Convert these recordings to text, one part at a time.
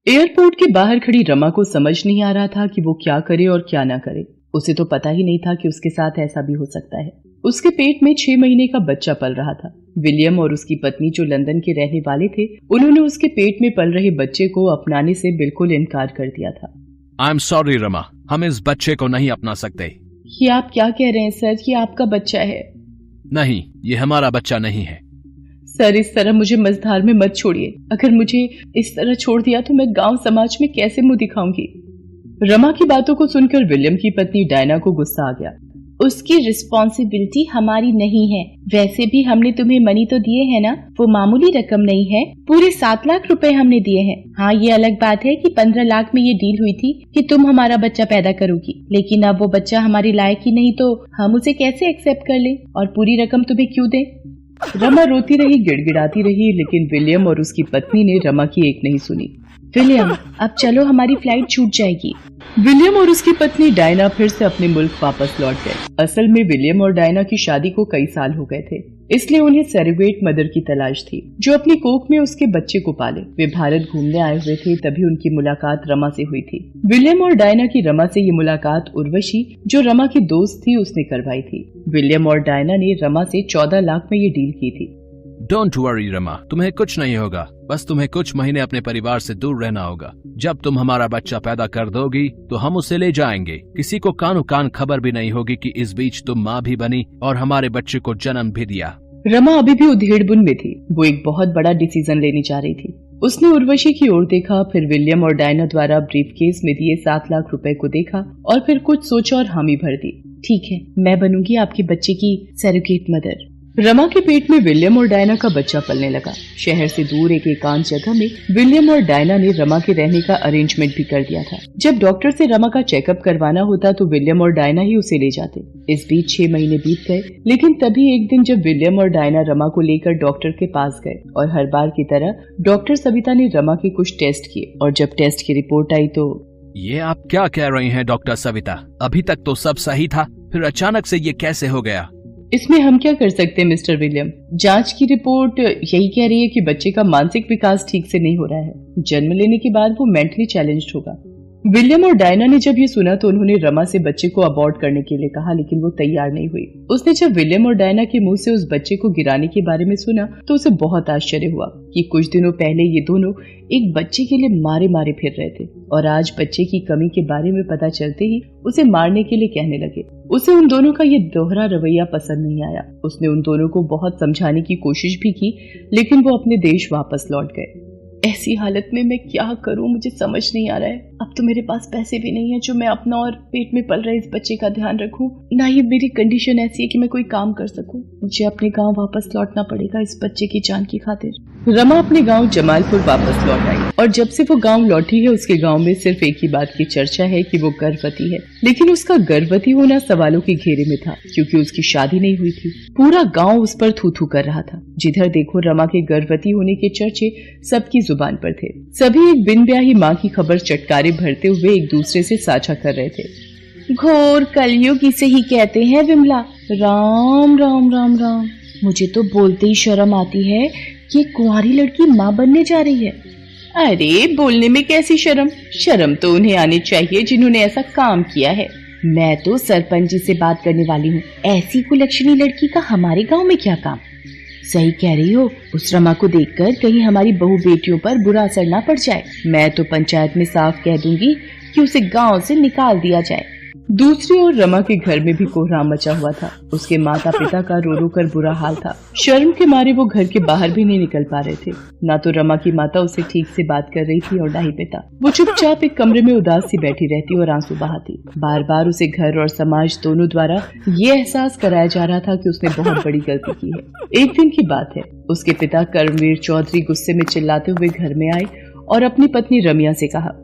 Airport के बाहर खड़ी रमा को समझ नहीं आ रहा था कि वो क्या करे और क्या ना करे। उसे तो पता ही नहीं था कि उसके साथ ऐसा भी हो सकता है। उसके पेट में 6 महीने का बच्चा पल रहा था। विलियम और उसकी पत्नी जो लंदन के रहने वाले थे, उन्होंने उसके पेट में पल रहे बच्चे को अपनाने से बिल्कुल इनकार कर दिया था। आई एम सॉरी रमा, हम इस बच्चे को नहीं अपना सकते। ये आप क्या कह रहे हैं सर? ये आपका बच्चा है? नहीं, ये हमारा बच्चा नहीं है। सर, इस तरह मुझे मझधार में मत छोड़िए। अगर मुझे इस तरह छोड़ दिया तो मैं गांव समाज में कैसे मुंह दिखाऊंगी? रमा की बातों को सुनकर विलियम की पत्नी डायना को गुस्सा आ गया। उसकी रिस्पॉन्सिबिलिटी हमारी नहीं है। वैसे भी हमने तुम्हें मनी तो दिए है ना, वो मामूली रकम नहीं है। पूरे 7 लाख रुपए हमने दिए हैं। हाँ, ये अलग बात है कि 15 लाख में ये डील हुई थी कि तुम हमारा बच्चा पैदा करोगी, लेकिन अब वो बच्चा हमारी लायक ही नहीं तो हम उसे कैसे एक्सेप्ट कर लें और पूरी रकम तुम्हें क्यों दें? रमा रोती रही, गिड़गिड़ाती रही, लेकिन विलियम और उसकी पत्नी ने रमा की एक नहीं सुनी। विलियम, अब चलो, हमारी फ्लाइट छूट जाएगी। विलियम और उसकी पत्नी डायना फिर से अपने मुल्क वापस लौट गए। असल में विलियम और डायना की शादी को कई साल हो गए थे, इसलिए उन्हें सैरोगेट मदर की तलाश थी जो अपनी कोख में उसके बच्चे को पाले। वे भारत घूमने आए हुए थे, तभी उनकी मुलाकात रमा से हुई थी। विलियम और डायना की रमा से ये मुलाकात उर्वशी, जो रमा की दोस्त थी, उसने करवाई थी। विलियम और डायना ने रमा से 14 लाख में ये डील की थी। डोंट वरी रमा, तुम्हें कुछ नहीं होगा। बस तुम्हें कुछ महीने अपने परिवार से दूर रहना होगा। जब तुम हमारा बच्चा पैदा कर दोगी तो हम उसे ले जाएंगे। किसी को कानो कान खबर भी नहीं होगी कि इस बीच तुम माँ भी बनी और हमारे बच्चे को जन्म भी दिया। रमा अभी भी उधेड़बुन में थी। वो एक बहुत बड़ा डिसीजन लेने जा रही थी। उसने उर्वशी की ओर देखा, फिर विलियम और डायना द्वारा ब्रीफकेस में दिए 7 लाख रुपए को देखा और फिर कुछ सोचा और हामी भर दी। ठीक है, मैं बनूंगी आपके बच्चे की सैरोगेट मदर। रमा के पेट में विलियम और डायना का बच्चा पलने लगा। शहर से दूर एक एकांत जगह में विलियम और डायना ने रमा के रहने का अरेंजमेंट भी कर दिया था। जब डॉक्टर से रमा का चेकअप करवाना होता तो विलियम और डायना ही उसे ले जाते। इस बीच 6 महीने बीत गए, लेकिन तभी एक दिन जब विलियम और डायना रमा को लेकर डॉक्टर के पास गए और हर बार की तरह डॉक्टर सविता ने रमा के कुछ टेस्ट किए और जब टेस्ट की रिपोर्ट आई तो ये आप क्या कह रही हैं डॉक्टर सविता? अभी तक तो सब सही था, फिर अचानक से ये कैसे हो गया? इसमें हम क्या कर सकते हैं मिस्टर विलियम? जांच की रिपोर्ट यही कह रही है कि बच्चे का मानसिक विकास ठीक से नहीं हो रहा है। जन्म लेने के बाद वो मेंटली चैलेंज्ड होगा। विलियम और डायना ने जब ये सुना तो उन्होंने रमा से बच्चे को अबॉर्ट करने के लिए कहा, लेकिन वो तैयार नहीं हुई। उसने जब विलियम और डायना के मुंह से उस बच्चे को गिराने के बारे में सुना तो उसे बहुत आश्चर्य हुआ कि कुछ दिनों पहले ये दोनों एक बच्चे के लिए मारे मारे फिर रहे थे और आज बच्चे की कमी के बारे में पता चलते ही उसे मारने के लिए कहने लगे। उसे उन दोनों का ये दोहरा रवैया पसंद नहीं आया। उसने उन दोनों को बहुत समझाने की कोशिश भी की, लेकिन वो अपने देश वापस लौट गए। ऐसी हालत में मैं क्या करूं, मुझे समझ नहीं आ रहा है। अब तो मेरे पास पैसे भी नहीं है जो मैं अपना और पेट में पल रहे इस बच्चे का ध्यान रखूं, ना ही मेरी कंडीशन ऐसी है कि मैं कोई काम कर सकूं। मुझे अपने गांव वापस लौटना पड़ेगा इस बच्चे की जान की खातिर। रमा अपने गांव जमालपुर वापस लौट आई और जब से वो गांव लौटी है उसके गांव में सिर्फ एक ही बात की चर्चा है कि वो गर्भवती है। लेकिन उसका गर्भवती होना सवालों के घेरे में था क्योंकि उसकी शादी नहीं हुई थी। पूरा गाँव उस पर थू थू कर रहा था। जिधर देखो रमा के गर्भवती होने के चर्चे सबकी जुबान पर थे। सभी एक बिन ब्याही माँ की खबर चटकारे भरते हुए एक दूसरे से साझा कर रहे थे। घोर कलयुग इसे ही कहते हैं विमला। राम राम राम राम। मुझे तो बोलते ही शर्म आती है कि कुंवारी लड़की माँ बनने जा रही है। अरे बोलने में कैसी शर्म? शर्म तो उन्हें आनी चाहिए जिन्होंने ऐसा काम किया है। मैं तो सरपंच जी से बात करने वाली हूँ। ऐसी कुलक्षणी लड़की का हमारे गाँव में क्या काम? सही कह रही हो। उस रमा को देखकर कहीं हमारी बहू बेटियों पर बुरा असर ना पड़ जाए। मैं तो पंचायत में साफ कह दूंगी कि उसे गांव से निकाल दिया जाए। दूसरी ओर रमा के घर में भी कोहराम मचा हुआ था। उसके माता पिता का रो रो कर बुरा हाल था। शर्म के मारे वो घर के बाहर भी नहीं निकल पा रहे थे। ना तो रमा की माता उससे ठीक से बात कर रही थी और ना ही पिता। वो चुपचाप एक कमरे में उदास सी बैठी रहती और आंसू बहाती। बार बार उसे घर और समाज दोनों द्वारा ये एहसास कराया जा रहा था कि उसने बहुत बड़ी गलती की है। एक दिन की बात है, उसके पिता कर्मवीर चौधरी गुस्से में चिल्लाते हुए घर में आए और अपनी पत्नी रमिया से कहा,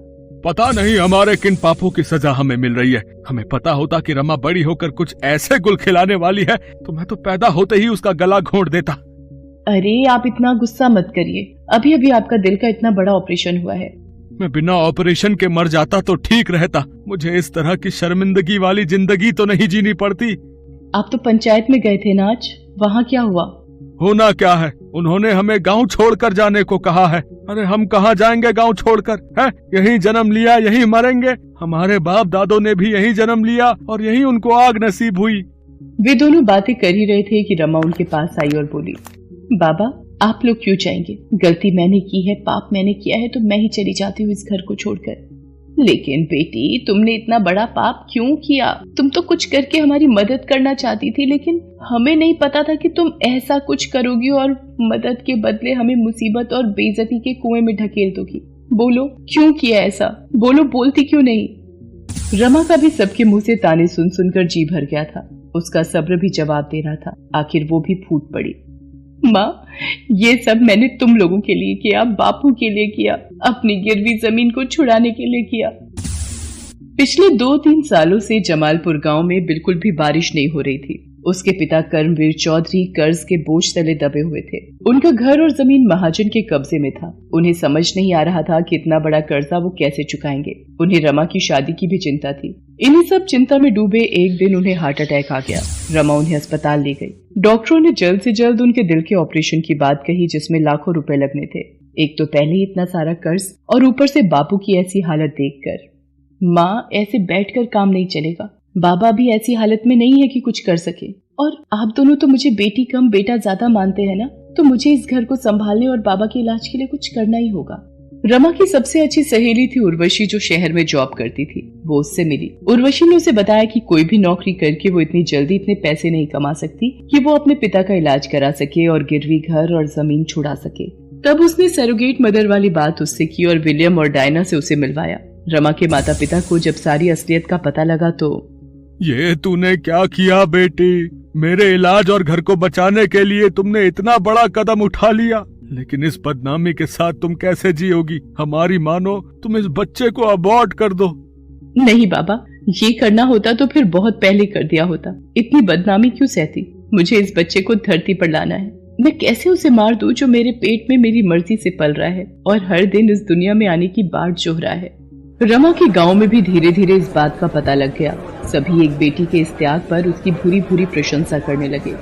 पता नहीं हमारे किन पापों की सजा हमें मिल रही है। हमें पता होता कि रमा बड़ी होकर कुछ ऐसे गुल खिलाने वाली है तो मैं तो पैदा होते ही उसका गला घोंट देता। अरे आप इतना गुस्सा मत करिए। अभी अभी आपका दिल का इतना बड़ा ऑपरेशन हुआ है। मैं बिना ऑपरेशन के मर जाता तो ठीक रहता। मुझे इस तरह की शर्मिंदगी वाली जिंदगी तो नहीं जीनी पड़ती। आप तो पंचायत में गए थे ना आज, वहाँ क्या हुआ? होना क्या है, उन्होंने हमें गांव छोड़कर जाने को कहा है। अरे हम कहाँ जाएंगे गांव छोड़कर, है? यहीं जन्म लिया, यहीं मरेंगे। हमारे बाप दादों ने भी यहीं जन्म लिया और यहीं उनको आग नसीब हुई। वे दोनों बातें कर ही रहे थे कि रमा उनके पास आई और बोली, बाबा आप लोग क्यों जाएंगे? गलती मैंने की है, पाप मैंने किया है, तो मैं ही चली जाती हूँ इस घर को छोड़कर। लेकिन बेटी, तुमने इतना बड़ा पाप क्यों किया? तुम तो कुछ करके हमारी मदद करना चाहती थी, लेकिन हमें नहीं पता था कि तुम ऐसा कुछ करोगी और मदद के बदले हमें मुसीबत और बेइज्जती के कुएं में ढकेल दोगी। बोलो क्यों किया ऐसा? बोलो, बोलती क्यों नहीं? रमा का भी सबके मुंह से ताने सुन सुनकर जी भर गया था। उसका सब्र भी जवाब दे रहा था। आखिर वो भी फूट पड़ी, माँ ये सब मैंने तुम लोगों के लिए किया, बापू के लिए किया, अपनी गिरवी जमीन को छुड़ाने के लिए किया। पिछले 2-3 सालों से जमालपुर गांव में बिल्कुल भी बारिश नहीं हो रही थी। उसके पिता कर्मवीर चौधरी कर्ज के बोझ तले दबे हुए थे। उनका घर और जमीन महाजन के कब्जे में था। उन्हें समझ नहीं आ रहा था कि इतना बड़ा कर्जा वो कैसे चुकाएंगे। उन्हें रमा की शादी की भी चिंता थी। इन्हीं सब चिंता में डूबे एक दिन उन्हें हार्ट अटैक आ गया। रमा उन्हें अस्पताल ले गई। डॉक्टरों ने जल्द से जल्द उनके दिल के ऑपरेशन की बात कही, जिसमें लाखों रुपए लगने थे। एक तो पहले ही इतना सारा कर्ज और ऊपर से बापू की ऐसी हालत देखकर। माँ ऐसे बैठकर काम नहीं चलेगा। बाबा भी ऐसी हालत में नहीं है कि कुछ कर सके, और आप दोनों तो मुझे बेटी कम बेटा ज्यादा मानते हैं ना, तो मुझे इस घर को संभालने और बाबा के इलाज के लिए कुछ करना ही होगा। रमा की सबसे अच्छी सहेली थी उर्वशी, जो शहर में जॉब करती थी। वो उससे मिली। उर्वशी ने उसे बताया कि कोई भी नौकरी करके वो इतनी जल्दी इतने पैसे नहीं कमा सकती कि वो अपने पिता का इलाज करा सके और गिरवी घर और जमीन छुड़ा सके। तब उसने सरोगेट मदर वाली बात उससे की और विलियम और डायना से उसे मिलवाया। रमा के माता पिता को जब सारी असलियत का पता लगा तो, ये तूने क्या किया बेटी? मेरे इलाज और घर को बचाने के लिए तुमने इतना बड़ा कदम उठा लिया, लेकिन इस बदनामी के साथ तुम कैसे जियोगी? हमारी मानो, तुम इस बच्चे को अबॉर्ट कर दो। नहीं बाबा, ये करना होता तो फिर बहुत पहले कर दिया होता। इतनी बदनामी क्यों सहती? मुझे इस बच्चे को धरती पर लाना है। मैं कैसे उसे मार दूं जो मेरे पेट में मेरी मर्जी से पल रहा है और हर दिन इस दुनिया में आने की बाट जोह रहा है। रमा के गांव में भी धीरे धीरे इस बात का पता लग गया। सभी एक बेटी के इस त्याग पर उसकी भूरी भूरी प्रशंसा करने लगे।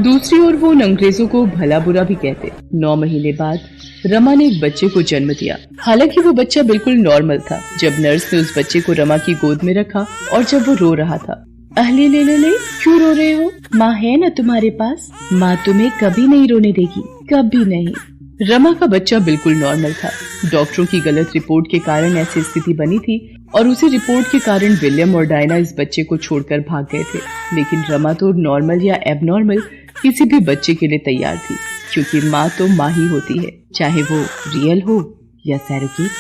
दूसरी ओर वो उन अंग्रेजों को भला बुरा भी कहते। 9 महीने बाद रमा ने एक बच्चे को जन्म दिया। हालांकि वो बच्चा बिल्कुल नॉर्मल था। जब नर्स ने उस बच्चे को रमा की गोद में रखा और जब वो रो रहा था, अहले ले ले ले, क्यों रो रहे हो? माँ है ना तुम्हारे पास, माँ तुम्हें कभी नहीं रोने देगी, कभी नहीं। रमा का बच्चा बिल्कुल नॉर्मल था। डॉक्टरों की गलत रिपोर्ट के कारण ऐसी स्थिति बनी थी और उसी रिपोर्ट के कारण विलियम और डायना इस बच्चे को छोड़कर भाग गए थे। लेकिन रमा तो नॉर्मल या एबनॉर्मल किसी भी बच्चे के लिए तैयार थी, क्योंकि माँ तो माँ ही होती है, चाहे वो रियल हो या सैरोगेट।